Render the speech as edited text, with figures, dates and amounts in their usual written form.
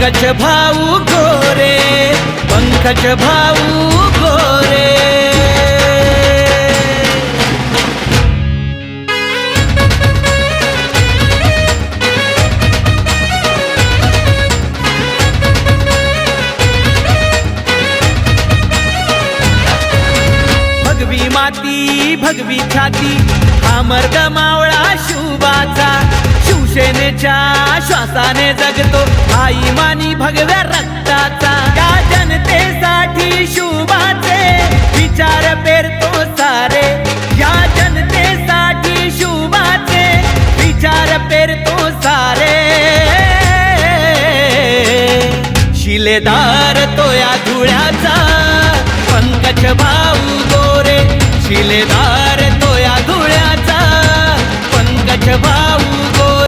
पंकज भाऊ गोरे, पंकज भाऊ गोरे. भगवी माती भगवी छाती हा मर्द मावळा शुभाचा, शिवसेनेच्या श्वासाने जगतो हा इमानी भगव्या रक्ताचा. या जनतेसाठी शुभाचे विचार पेरतो सारे, या जनतेसाठी शुभाचे विचार पेरतो सारे. शिलेदार तो या धुळ्याचा पंकज भाऊ गोरे, शिलेदार तो या धुळ्याचा पंकज भाऊ.